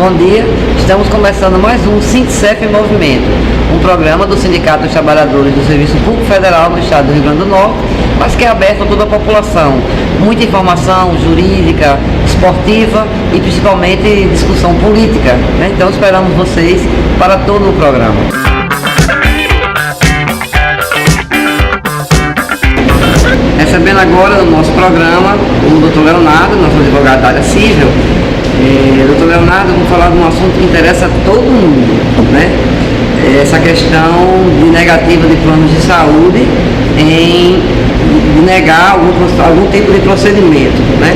bom dia. Estamos começando mais um Sindicef em Movimento, um programa do Sindicato dos Trabalhadores do Serviço Público Federal no estado do Rio Grande do Norte, mas que é aberto a toda a população. Muita informação jurídica, esportiva e principalmente discussão política, né? Então esperamos vocês para todo o programa. Recebendo agora no nosso programa o Dr. Leonardo, nosso advogado da área civil. Dr. Leonardo, vamos falar de um assunto que interessa a todo mundo, né? Essa questão de negativa de planos de saúde em negar algum tipo de procedimento, né?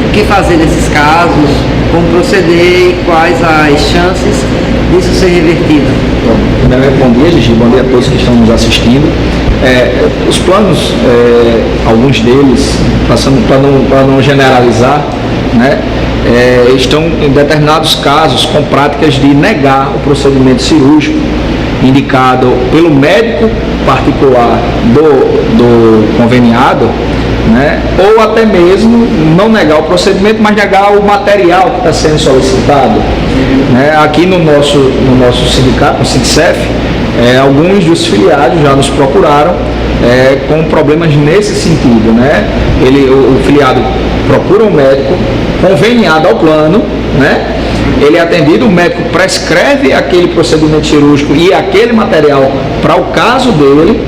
O que fazer nesses casos, como proceder e quais as chances disso ser revertido? Primeiramente, bom dia, Gigi, bom dia a todos que estão nos assistindo. Os planos, alguns deles, para não generalizar, né, estão em determinados casos com práticas de negar o procedimento cirúrgico indicado pelo médico particular do conveniado, né, ou até mesmo não negar o procedimento, mas negar o material que está sendo solicitado. Né? Aqui no nosso sindicato, no Sindicef, alguns dos filiados já nos procuraram com problemas nesse sentido, né? O filiado procura um médico conveniado ao plano, né? Ele é atendido, o médico prescreve aquele procedimento cirúrgico e aquele material para o caso dele,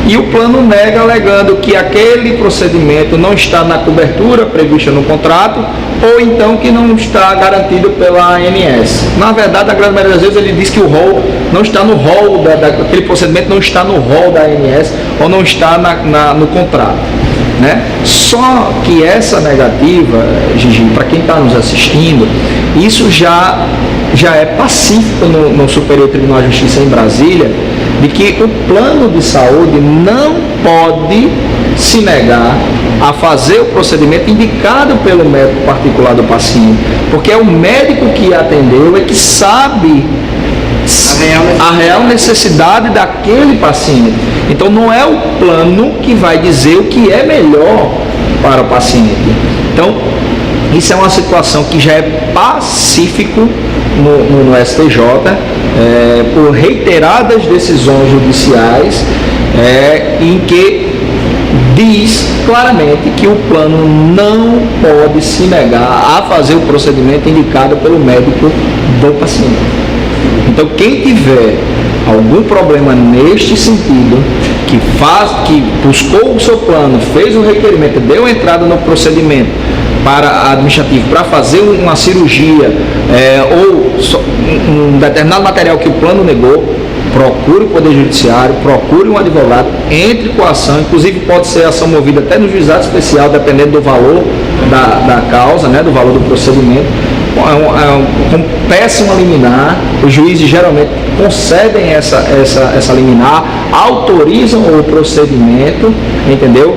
e o plano nega, alegando que aquele procedimento não está na cobertura prevista no contrato, ou então que não está garantido pela ANS. Na verdade, a grande maioria das vezes ele diz que o rol não está no rol, aquele procedimento não está no rol da ANS, ou não está no contrato. Né? Só que essa negativa, Gigi, para quem está nos assistindo, isso já é pacífico no Superior Tribunal de Justiça em Brasília, de que o plano de saúde não pode se negar a fazer o procedimento indicado pelo médico particular do paciente, porque é o médico que atendeu, é que sabe a real necessidade daquele paciente. Então não é o plano que vai dizer o que é melhor para o paciente. Então isso é uma situação que já é pacífico no STJ, por reiteradas decisões judiciais, em que diz claramente que o plano não pode se negar a fazer o procedimento indicado pelo médico do paciente. Então, quem tiver algum problema neste sentido, que buscou o seu plano, fez o requerimento, deu entrada no procedimento administrativo para fazer uma cirurgia ou um determinado material que o plano negou, procure o Poder Judiciário, procure um advogado, entre com a ação, inclusive pode ser ação movida até no juizado especial, dependendo do valor da causa, né, do valor do procedimento. Com peça uma liminar, os juízes geralmente concedem essa liminar, autorizam o procedimento, entendeu?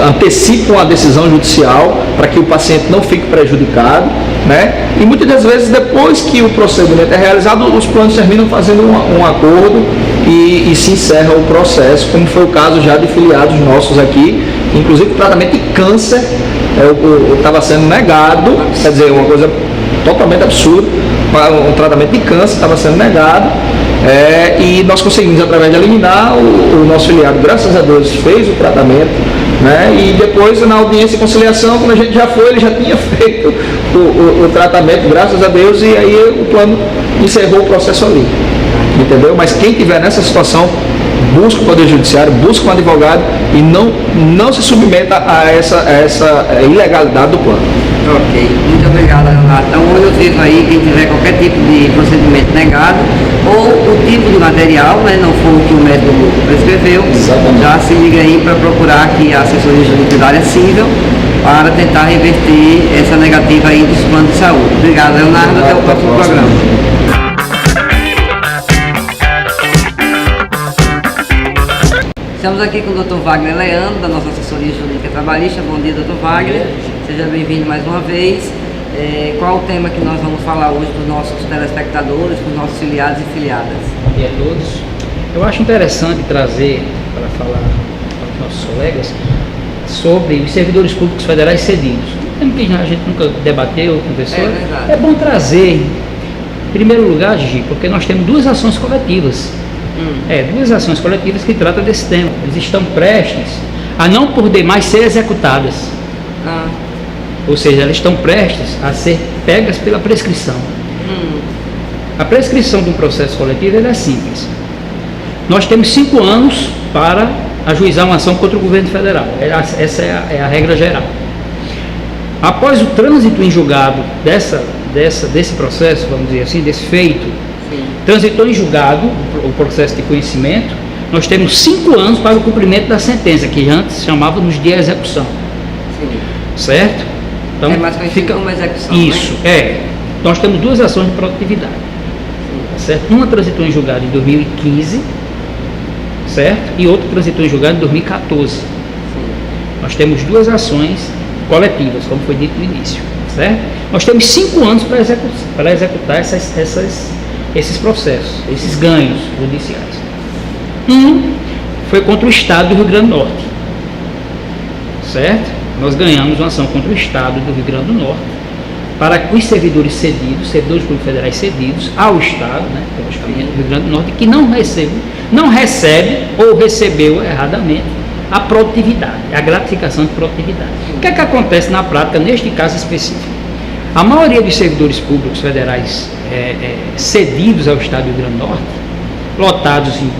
Antecipam a decisão judicial para que o paciente não fique prejudicado, né? E muitas das vezes, depois que o procedimento é realizado, os planos terminam fazendo um acordo e se encerra o processo, como foi o caso já de filiados nossos aqui, inclusive o tratamento de câncer estava sendo negado, quer dizer, uma coisa totalmente absurda, um tratamento de câncer estava sendo negado, e nós conseguimos, através de liminar, o nosso filiado, graças a Deus, fez o tratamento, né? E depois, na audiência de conciliação, quando a gente já foi, ele já tinha feito o tratamento, graças a Deus, e aí o plano encerrou o processo ali, entendeu? Mas quem tiver nessa situação, busca o Poder Judiciário, busca um advogado e não se submeta a essa ilegalidade do plano. Ok, muito obrigado, Leonardo. Então, olho vivo aí, quem tiver qualquer tipo de procedimento negado, ou o tipo de material, né, não for o que o médico prescreveu, exatamente, já se liga aí para procurar aqui a assessoria jurídica da área civil para tentar reverter essa negativa aí dos planos de saúde. Obrigado, Leonardo. Até o próximo programa. Estamos aqui com o Dr. Wagner Leandro, da nossa assessoria jurídica trabalhista. Bom dia, Dr. Wagner. Seja bem-vindo mais uma vez. Qual o tema que nós vamos falar hoje para os nossos telespectadores, para os nossos filiados e filiadas? Bom dia a todos. Eu acho interessante trazer para falar para os nossos colegas sobre os servidores públicos federais cedidos. tema que a gente nunca debateu, conversou. É verdade. É bom trazer, em primeiro lugar, Gigi, porque nós temos duas ações coletivas. Duas ações coletivas que tratam desse tema. Eles estão prestes a não por demais ser executadas. Ou seja, elas estão prestes a ser pegas pela prescrição. A prescrição de um processo coletivo ela é simples. Nós temos 5 anos para ajuizar uma ação contra o governo federal. Essa é a regra geral. Após o trânsito em julgado desse processo, vamos dizer assim, desse feito, transitou em julgado o processo de conhecimento, nós temos 5 anos para o cumprimento da sentença, que antes chamávamos de execução. Certo? Então, é mais conhecido como execução. Isso, né? Nós temos duas ações de produtividade. Certo? Uma transitou em julgado em 2015, certo? E outra transitou em julgado em 2014. Nós temos duas ações coletivas, como foi dito no início, certo? Nós temos 5 anos para executar esses processos, esses ganhos judiciais. Um foi contra o Estado do Rio Grande do Norte, certo? Nós ganhamos uma ação contra o Estado do Rio Grande do Norte para os servidores cedidos, servidores públicos federais cedidos ao Estado, né, logicamente, do Rio Grande do Norte, que não recebe ou recebeu erradamente a produtividade, a gratificação de produtividade. O que é que acontece na prática neste caso específico? A maioria dos servidores públicos federais cedidos ao Estado do Rio Grande do Norte, lotados em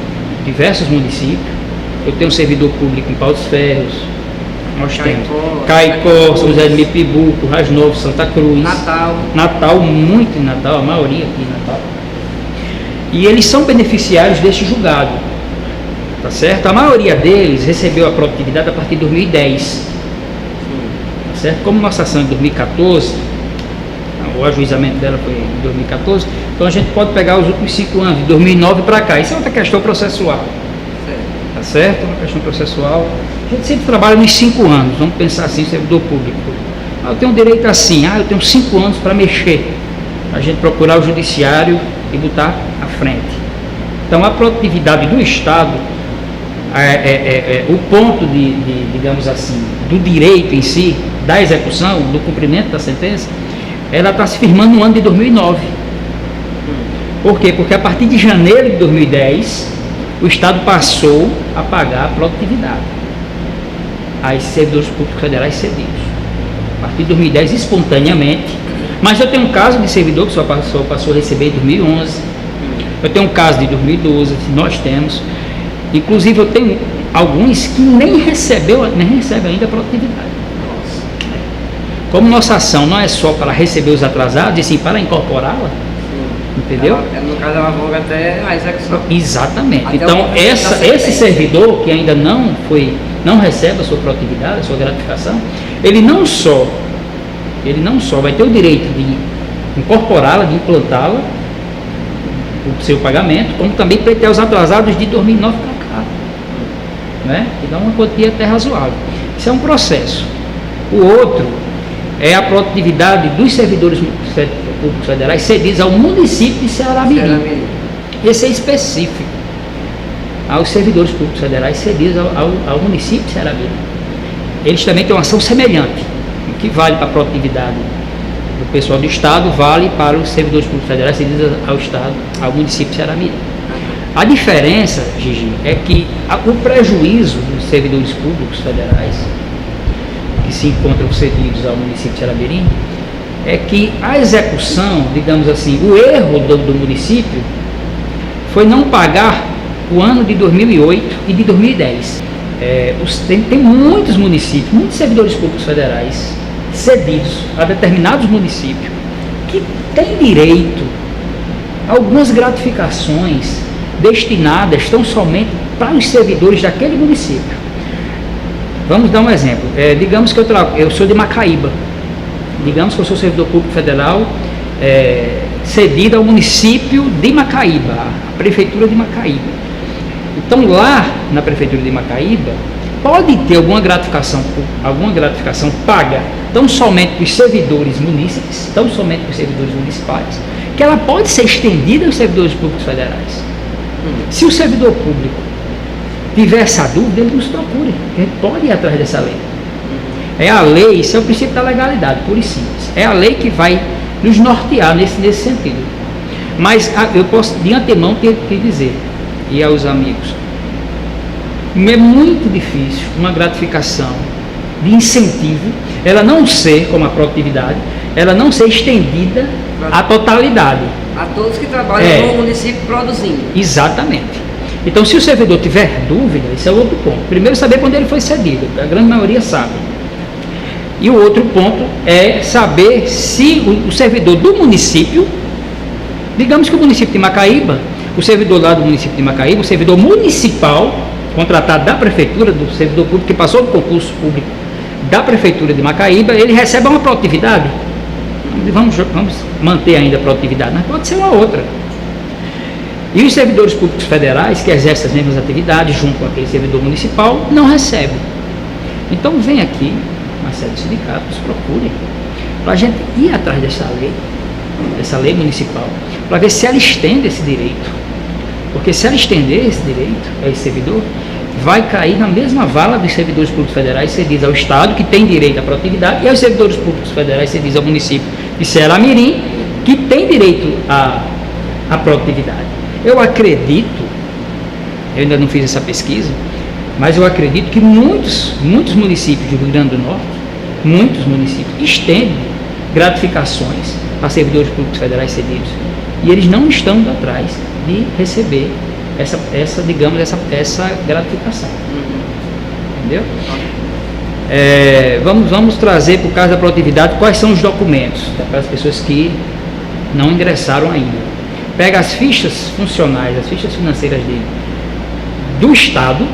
diversos municípios, eu tenho um servidor público em Pau dos Ferros, nós temos Caicó, São José de Mipibuco, Ras Novas, Santa Cruz, Natal, muito em Natal, a maioria aqui em Natal. E eles são beneficiários deste julgado, tá certo? A maioria deles recebeu a produtividade a partir de 2010, tá certo? Como nossa ação em 2014, o ajuizamento dela foi em 2014, então a gente pode pegar os últimos 5 anos, de 2009 para cá. Isso é outra questão processual. Tá certo? Uma questão processual. A gente sempre trabalha nos 5 anos, vamos pensar assim, servidor público. Eu tenho direito assim, eu tenho 5 anos para mexer. A gente procurar o judiciário e botar à frente. Então a produtividade do Estado, o ponto digamos assim, do direito em si, da execução, do cumprimento da sentença, ela está se firmando no ano de 2009. Por quê? Porque a partir de janeiro de 2010, o Estado passou a pagar a produtividade aos servidores públicos federais cedidos. A partir de 2010, espontaneamente. Mas eu tenho um caso de servidor que só passou a receber em 2011. Eu tenho um caso de 2012, que nós temos. Inclusive, eu tenho alguns que nem recebem ainda a produtividade. Como nossa ação não é só para receber os atrasados, e sim para incorporá-la, entendeu? No caso, ela voga até a execução. Exatamente. Até então, esse servidor que ainda não recebe a sua produtividade, a sua gratificação, ele não só vai ter o direito de incorporá-la, de implantá-la, o seu pagamento, como também pleitear os atrasados de 2009 para cá, né? Que dá uma quantia até razoável. Isso é um processo. O outro é a produtividade dos servidores públicos federais cedidos ao município de Ceará-Mirim. Esse é específico aos servidores públicos federais cedidos ao município de Ceará-Mirim. Eles também têm uma ação semelhante, que vale para a produtividade do pessoal do Estado, vale para os servidores públicos federais cedidos ao Estado, ao município de Ceará-Mirim. A diferença, Gigi, é que o prejuízo dos servidores públicos federais que se encontram cedidos ao município de Ceará-Mirim é que a execução, digamos assim, o erro do município foi não pagar o ano de 2008 e de 2010. Tem muitos municípios, muitos servidores públicos federais cedidos a determinados municípios que têm direito a algumas gratificações destinadas tão somente para os servidores daquele município. Vamos dar um exemplo. Digamos que eu sou de Macaíba. Digamos que eu sou servidor público federal cedido ao município de Macaíba, a prefeitura de Macaíba. Então lá na prefeitura de Macaíba pode ter alguma gratificação paga tão somente para os servidores munícipes, tão somente para os servidores municipais, que ela pode ser estendida aos servidores públicos federais. Se o servidor público tiver essa dúvida, ele nos procure, a gente pode ir atrás dessa lei. É a lei, isso é o princípio da legalidade, pura e simples. É a lei que vai nos nortear nesse sentido. Mas eu posso de antemão ter que dizer, e aos amigos, é muito difícil uma gratificação de incentivo, ela não ser, como a produtividade, ela não ser estendida à totalidade. A todos que trabalham no município produzindo. Exatamente. Então, se o servidor tiver dúvida, esse é o outro ponto. Primeiro, saber quando ele foi cedido, a grande maioria sabe. E o outro ponto é saber se o servidor do município, digamos que o município de Macaíba, o servidor lá do município de Macaíba, o servidor municipal, contratado da prefeitura, do servidor público que passou do concurso público da prefeitura de Macaíba, ele recebe uma produtividade. Vamos manter ainda a produtividade, mas pode ser uma outra. E os servidores públicos federais que exercem as mesmas atividades junto com aquele servidor municipal não recebem. Então vem aqui uma série de sindicatos, procurem, para a gente ir atrás dessa lei municipal, para ver se ela estende esse direito. Porque se ela estender esse direito a esse servidor, vai cair na mesma vala dos servidores públicos federais cedidos ao Estado, que tem direito à produtividade, e aos servidores públicos federais cedidos ao município de Ceará-Mirim, que tem direito à produtividade. Eu acredito, eu ainda não fiz essa pesquisa, mas eu acredito que muitos municípios do Rio Grande do Norte, muitos municípios estendem gratificações a servidores públicos federais cedidos, e eles não estão indo atrás de receber essa gratificação. Entendeu? Vamos trazer, por causa da produtividade, quais são os documentos para as pessoas que não ingressaram ainda. Pega as fichas funcionais, as fichas financeiras dele do Estado.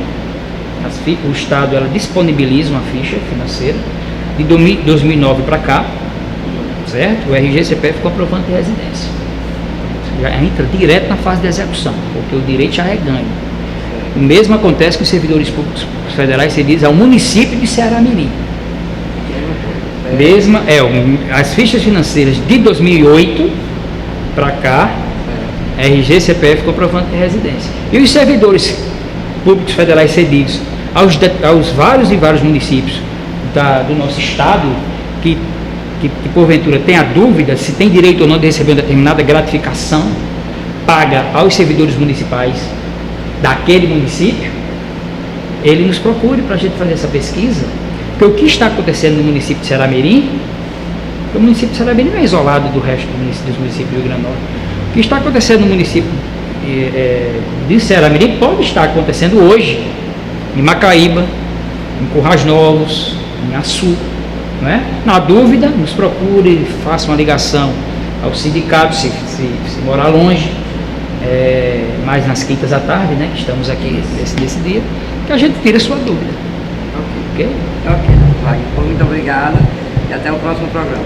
O Estado ela disponibiliza uma ficha financeira de 2009 para cá, certo? O RG CPF com comprovante de residência. Já entra direto na fase de execução, porque o direito já é ganho. O mesmo acontece com os servidores públicos federais cedidos ao município de Ceará-Mirim. As fichas financeiras de 2008 para cá, RG, CPF, comprovante de residência. E os servidores públicos federais cedidos aos vários e vários municípios do nosso estado, que porventura tem a dúvida se tem direito ou não de receber uma determinada gratificação paga aos servidores municipais daquele município, ele nos procure para a gente fazer essa pesquisa, porque o que está acontecendo no município de Ceará-Mirim, o município de Ceará-Mirim não é isolado do resto dos municípios do Rio Grande do Norte. O que está acontecendo no município de Ceará-Mirim pode estar acontecendo hoje em Macaíba, em Currais Novos, em Açu. Né? Na dúvida, nos procure, faça uma ligação ao sindicato, se morar longe, mais nas quintas à tarde, né? Que estamos aqui nesse dia, que a gente tira a sua dúvida. Ok? Ok, muito obrigado e até o próximo programa.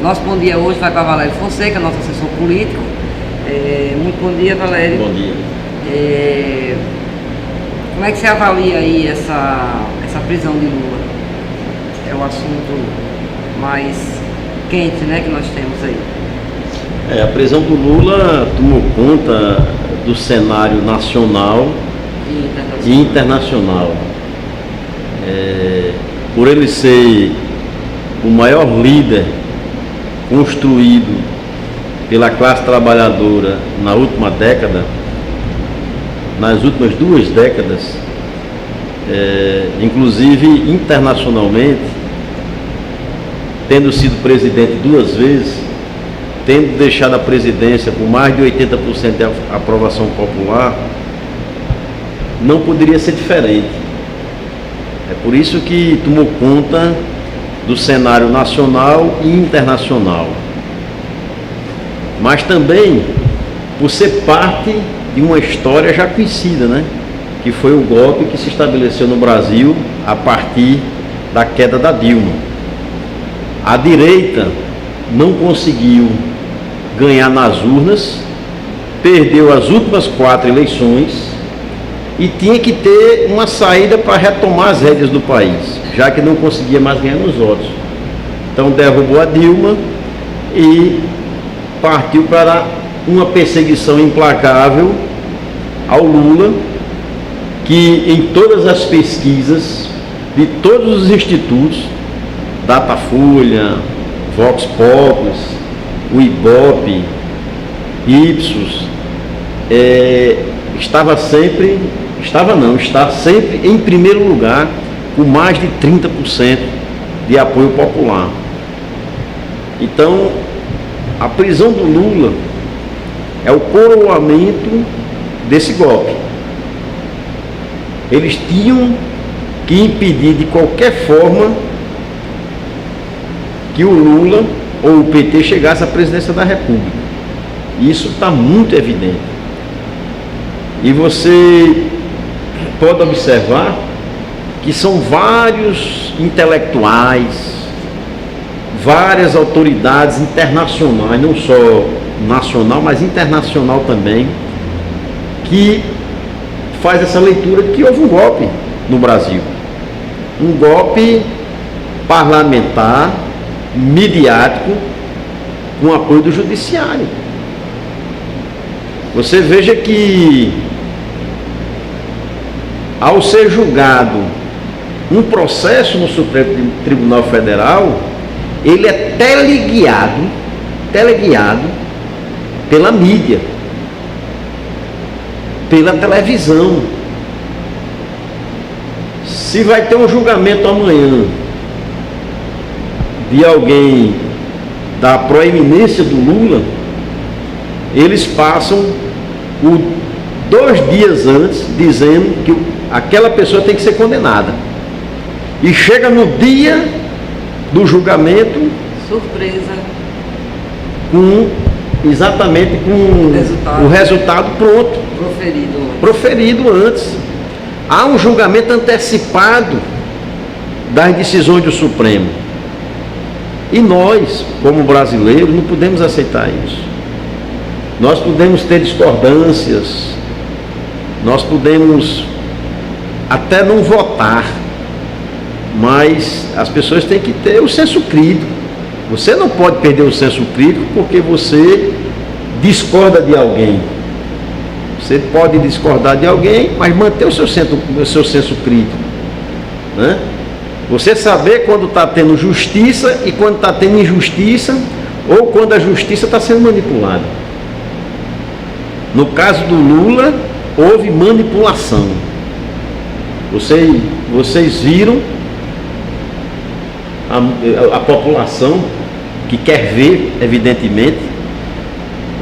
Nosso bom dia hoje vai para Valério Fonseca, nosso assessor político. Muito bom dia, Valério. Bom dia. Como é que você avalia aí essa prisão de Lula? É o assunto mais quente, né, que nós temos aí. A prisão do Lula tomou conta do cenário nacional e internacional. Por ele ser o maior líder construído pela classe trabalhadora na última década, nas últimas 2 décadas, inclusive internacionalmente, tendo sido presidente 2 vezes, tendo deixado a presidência com mais de 80% de aprovação popular, não poderia ser diferente. É por isso que tomou conta do cenário nacional e internacional. Mas também por ser parte de uma história já conhecida, né? Que foi o golpe que se estabeleceu no Brasil a partir da queda da Dilma. A direita não conseguiu ganhar nas urnas, perdeu as últimas 4 eleições e tinha que ter uma saída para retomar as rédeas do país, já que não conseguia mais ganhar nos votos. Então derrubou a Dilma e partiu para uma perseguição implacável ao Lula que em todas as pesquisas de todos os institutos, Datafolha, Vox Populi, o Ibope, Ipsos, está sempre em primeiro lugar, com mais de 30% de apoio popular. Então, a prisão do Lula é o coroamento desse golpe. Eles tinham que impedir de qualquer forma que o Lula ou o PT chegasse à presidência da República. Isso está muito evidente. E você pode observar que são vários intelectuais, várias autoridades internacionais, não só nacional, mas internacional também, que faz essa leitura de que houve um golpe no Brasil. Um golpe parlamentar, midiático, com apoio do judiciário. Você veja que, ao ser julgado um processo no Supremo Tribunal Federal, ele é teleguiado pela mídia, pela televisão. Se vai ter um julgamento amanhã de alguém da proeminência do Lula, eles passam 2 dias antes dizendo que aquela pessoa tem que ser condenada. E chega no dia do julgamento, surpresa, exatamente com o resultado pronto, proferido antes. Há um julgamento antecipado das decisões do Supremo. E nós, como brasileiros, não podemos aceitar isso. Nós podemos ter discordâncias, nós podemos até não votar, mas as pessoas têm que ter o senso crítico. Você não pode perder o senso crítico porque você discorda de alguém. Você pode discordar de alguém, mas manter o seu senso crítico, né? Você saber quando está tendo justiça e quando está tendo injustiça, ou quando a justiça está sendo manipulada. No caso do Lula, houve manipulação. Vocês viram a população que quer ver, evidentemente,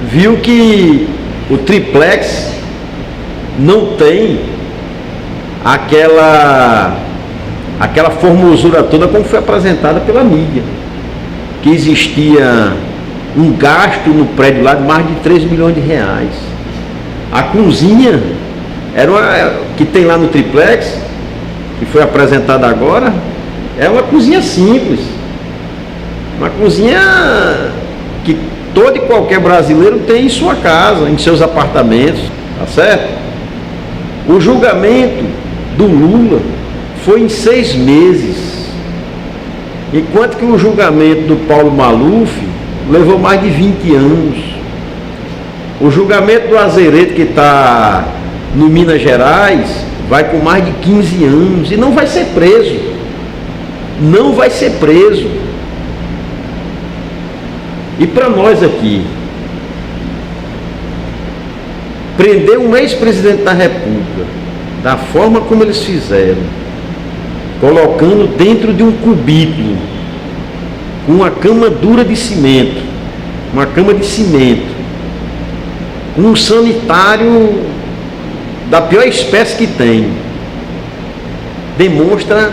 viu que o triplex não tem aquela formosura toda como foi apresentada pela mídia, que existia um gasto no prédio lá de mais de 3 milhões de reais. A cozinha que tem lá no triplex, que foi apresentada agora, é uma cozinha simples, uma cozinha que todo e qualquer brasileiro tem em sua casa, em seus apartamentos, tá certo? O julgamento do Lula foi em 6 meses, enquanto que o julgamento do Paulo Maluf levou mais de 20 anos. O julgamento do Azeredo, que está no Minas Gerais, vai com mais de 15 anos e não vai ser preso. Não vai ser preso. E para nós aqui, prender um ex-presidente da República, da forma como eles fizeram, colocando dentro de um cubículo, com uma cama dura de cimento, com um sanitário da pior espécie que tem, demonstra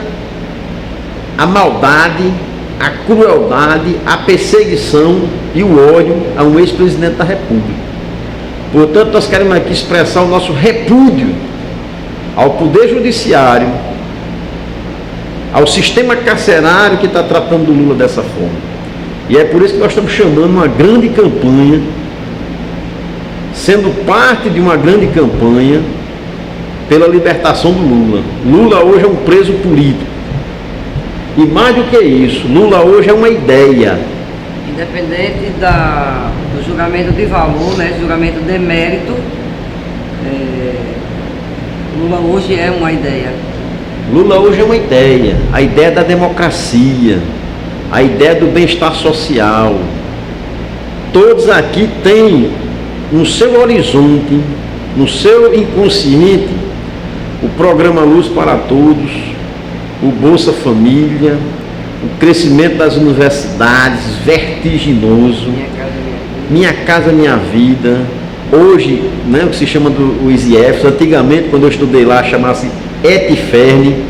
a maldade, a crueldade, a perseguição e o ódio a um ex-presidente da República. Portanto, nós queremos aqui expressar o nosso repúdio ao Poder Judiciário, ao sistema carcerário que está tratando o Lula dessa forma. E é por isso que nós estamos chamando uma grande campanha, sendo parte de uma grande campanha pela libertação do Lula. Lula hoje é um preso político. E mais do que isso, Lula hoje é uma ideia. Independente do julgamento de valor, né, julgamento de mérito, Lula hoje é uma ideia. Lula hoje é uma ideia, a ideia da democracia, a ideia do bem-estar social. Todos aqui têm no seu horizonte, no seu inconsciente, o programa Luz para Todos, o Bolsa Família, o crescimento das universidades vertiginoso, Minha Casa Minha Vida. Hoje, né, o que se chama do ISIEF, antigamente quando eu estudei lá chamava-se Etiferne.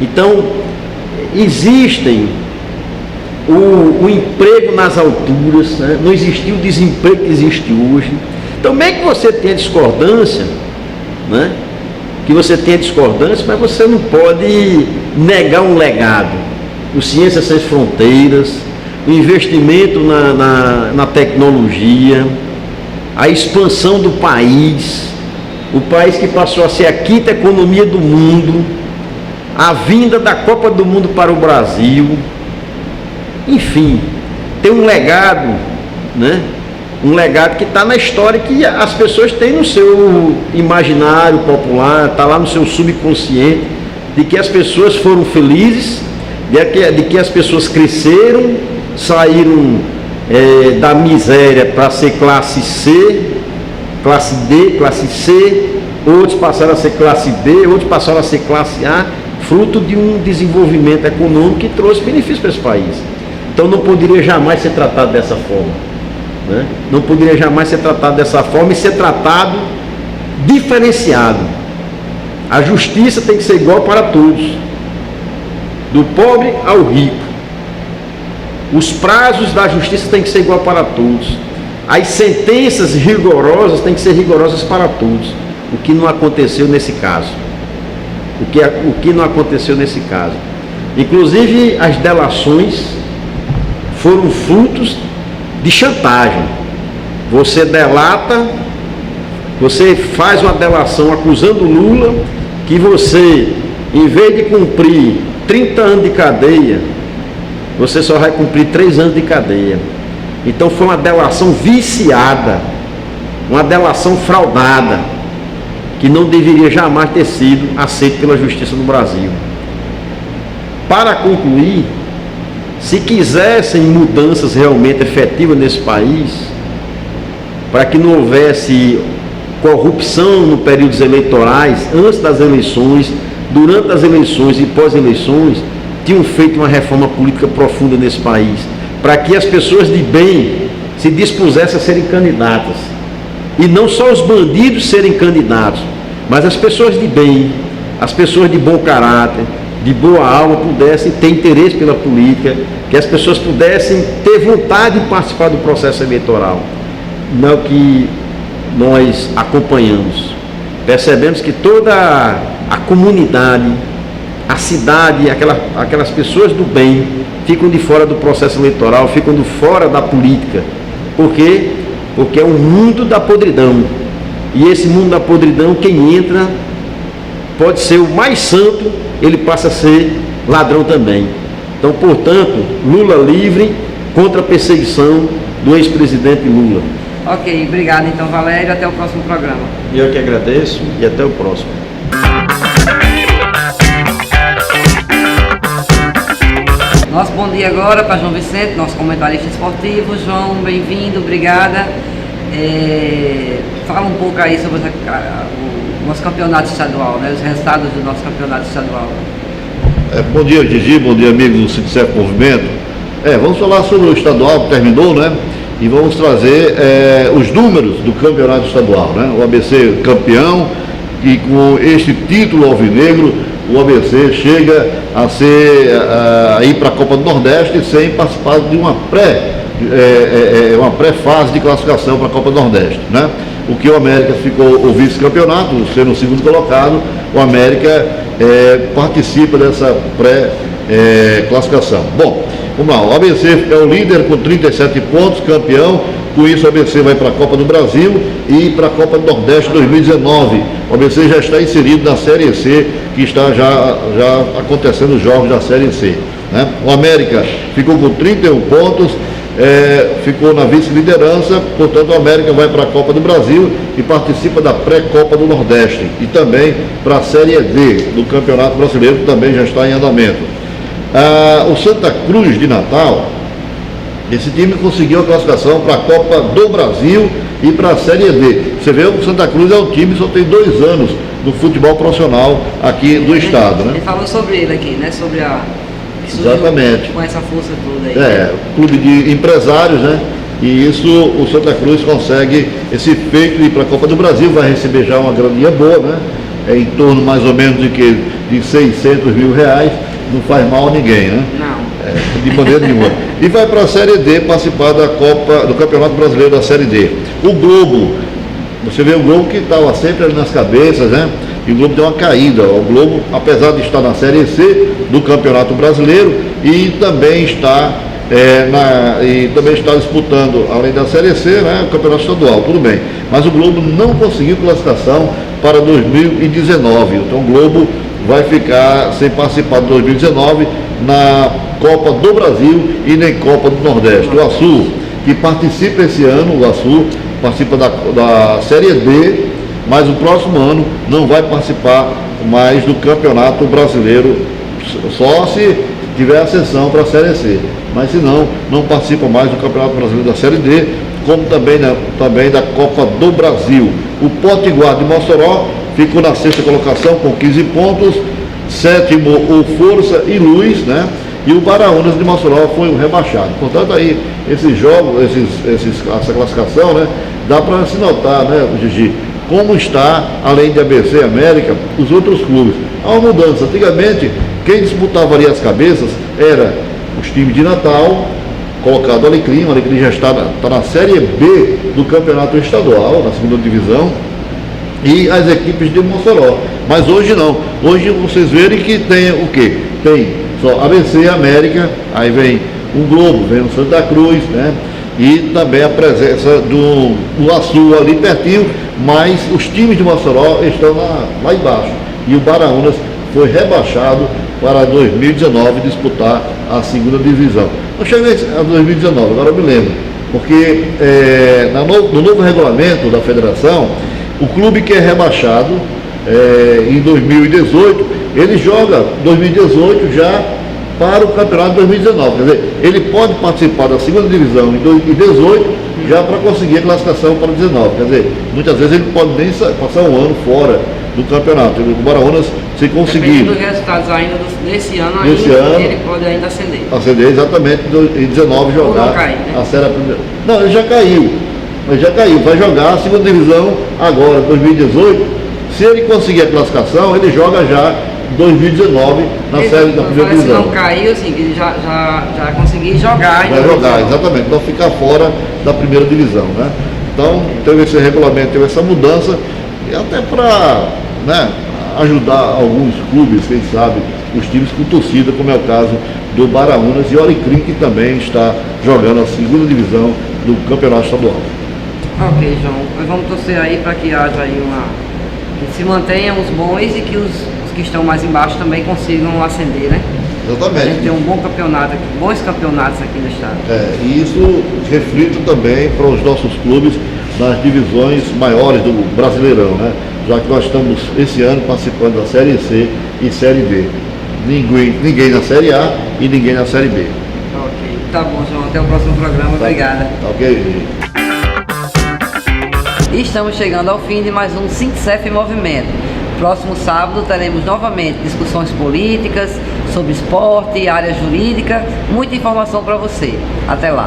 Então, existem o emprego nas alturas, né? Não existia o desemprego que existe hoje. Então, bem que você tenha discordância, né? Que você tenha discordância, mas você não pode negar um legado. O Ciência Sem Fronteiras, o investimento na tecnologia, a expansão do país, o país que passou a ser a quinta economia do mundo, a vinda da Copa do Mundo para o Brasil, enfim, tem um legado, né? Um legado que está na história, que as pessoas têm no seu imaginário popular, está lá no seu subconsciente, de que as pessoas foram felizes, de que as pessoas cresceram, saíram da miséria para ser classe C, classe D, classe C, outros passaram a ser classe B, outros passaram a ser classe A, fruto de um desenvolvimento econômico que trouxe benefícios para esse país. Então não poderia jamais ser tratado dessa forma, né? Não poderia jamais ser tratado dessa forma e ser tratado diferenciado. A justiça tem que ser igual para todos, do pobre ao rico. Os prazos da justiça têm que ser igual para todos. As sentenças rigorosas têm que ser rigorosas para todos. O que não aconteceu nesse caso. O que não aconteceu nesse caso. Inclusive as delações foram frutos de chantagem. Você delata, você faz uma delação acusando Lula que você, em vez de cumprir 30 anos de cadeia, você só vai cumprir 3 anos de cadeia. Então foi uma delação viciada, uma delação fraudada, que não deveria jamais ter sido aceita pela justiça no Brasil. Para concluir, se quisessem mudanças realmente efetivas nesse país, para que não houvesse corrupção no períodos eleitorais, antes das eleições, durante as eleições e pós-eleições, tinham feito uma reforma política profunda nesse país, para que as pessoas de bem se dispusessem a serem candidatas. E não só os bandidos serem candidatos, mas as pessoas de bem, as pessoas de bom caráter, de boa alma, pudessem ter interesse pela política, que as pessoas pudessem ter vontade de participar do processo eleitoral. Não é o que nós acompanhamos. Percebemos que toda a comunidade, a cidade, aquelas pessoas do bem ficam de fora do processo eleitoral, ficam de fora da política. Por quê? Porque é um mundo da podridão. E esse mundo da podridão, quem entra pode ser o mais santo, ele passa a ser ladrão também. Então, portanto, Lula livre contra a perseguição do ex-presidente Lula. Ok, obrigado então, Valério, até o próximo programa. Eu que agradeço e até o próximo. Nosso bom dia agora para João Vicente, nosso comentarista esportivo. João, bem-vindo, obrigada. Fala um pouco aí sobre o nosso campeonato estadual, né? Os resultados do nosso campeonato estadual. Bom dia, Gigi, bom dia, amigos do Sindicef Movimento. Vamos falar sobre o estadual que terminou, né? E vamos trazer os números do campeonato estadual, né? O ABC campeão, e com este título alvinegro, o ABC chega a ir para a Copa do Nordeste sem participar de uma pré-fase de classificação para a Copa do Nordeste, né? O que o América ficou o vice-campeonato, sendo o segundo colocado, o América participa dessa pré-classificação. Bom, vamos lá, o ABC é o líder com 37 pontos, campeão. Com isso, o ABC vai para a Copa do Brasil e para a Copa do Nordeste 2019. O ABC já está inserido na Série C, que está já acontecendo os jogos da Série C, né? O América ficou com 31 pontos, ficou na vice-liderança, portanto o América vai para a Copa do Brasil e participa da pré-Copa do Nordeste e também para a Série D do Campeonato Brasileiro, que também já está em andamento. O Santa Cruz de Natal, esse time conseguiu a classificação para a Copa do Brasil e para a Série D. Você vê, o Santa Cruz é um time que só tem 2 anos no futebol profissional aqui do estado, né? Ele falou sobre ele aqui, né? Sobre a... Exatamente. Com essa força toda aí. Clube de empresários, né? E isso, o Santa Cruz consegue esse feito de ir para a Copa do Brasil, vai receber já uma graninha boa, né? Em torno mais ou menos de 600 mil reais, não faz mal a ninguém, né? Não. De maneira nenhuma. E vai para a Série D participar da Copa, do Campeonato Brasileiro da Série D. O Globo, você vê o Globo que estava sempre ali nas cabeças, né? E o Globo deu uma caída. O Globo, apesar de estar na Série C do Campeonato Brasileiro e também está disputando, além da Série C, né, o Campeonato Estadual, tudo bem. Mas o Globo não conseguiu classificação para 2019. Então o Globo vai ficar sem participar de 2019 na Copa do Brasil e nem Copa do Nordeste. O Açu, que participa esse ano, o Açu participa da Série D, mas o próximo ano não vai participar mais do Campeonato Brasileiro, só se tiver ascensão para a Série C. Mas se não participa mais do Campeonato Brasileiro da Série D, como também da Copa do Brasil. O Potiguar de Mossoró ficou na 6ª colocação com 15 pontos, 7º o Força e Luz, né? E o Baraunas de Mossoró foi o rebaixado. Portanto, aí, esses jogos, essa classificação, né? Dá para se notar, né, Gigi, como está, além de ABC e América, os outros clubes. Há uma mudança. Antigamente, quem disputava ali as cabeças era os times de Natal, colocado o Alecrim já está na Série B do Campeonato Estadual, na 2ª divisão, e as equipes de Mossoró. Mas hoje não. Hoje vocês verem que tem o quê? Tem só ABC e América, aí vem o Globo, vem o Santa Cruz, né? E também a presença do Açu ali pertinho, mas os times de Mossoró estão lá embaixo. E o Baraunas foi rebaixado para 2019 disputar a 2ª divisão. Eu cheguei a 2019, agora eu me lembro, porque no novo regulamento da federação, o clube que é rebaixado em 2018, ele joga 2018 já para o campeonato de 2019. Quer dizer, ele pode participar da 2ª divisão em 2018 já para conseguir a classificação para 2019. Quer dizer, muitas vezes ele pode nem passar um ano fora do campeonato. O Baraunas, se conseguir... Dependendo dos resultados ainda desse ano, ele pode ainda ascender. Ascender, exatamente, em 2019 jogar não cair, né? a Série Primeira. Não, ele já caiu. Mas já caiu. Vai jogar a 2ª divisão agora, 2018. Se ele conseguir a classificação, ele joga já 2019 na série da primeira divisão. Se não caiu, assim, ele já conseguir jogar. Vai jogar, exatamente, não ficar fora da primeira divisão, né? Então, teve esse regulamento, teve essa mudança, e até para, né, ajudar alguns clubes, quem sabe, os times com torcida, como é o caso do Baraunas e Alecrim, que também está jogando a 2ª divisão do Campeonato Estadual. Ok, João. Nós vamos torcer aí para que haja aí que se mantenham os bons e que os que estão mais embaixo também consigam ascender, né? Exatamente. A gente tem um bom campeonato aqui, bons campeonatos aqui no estado. E isso reflete também para os nossos clubes nas divisões maiores do Brasileirão, né? Já que nós estamos esse ano participando da Série C e Série D. Ninguém na Série A e ninguém na Série B. Ok, tá bom, João. Até o próximo programa. Obrigada. Tá ok. E estamos chegando ao fim de mais um Sintcef em Movimento. Próximo sábado teremos novamente discussões políticas, sobre esporte, área jurídica, muita informação para você. Até lá.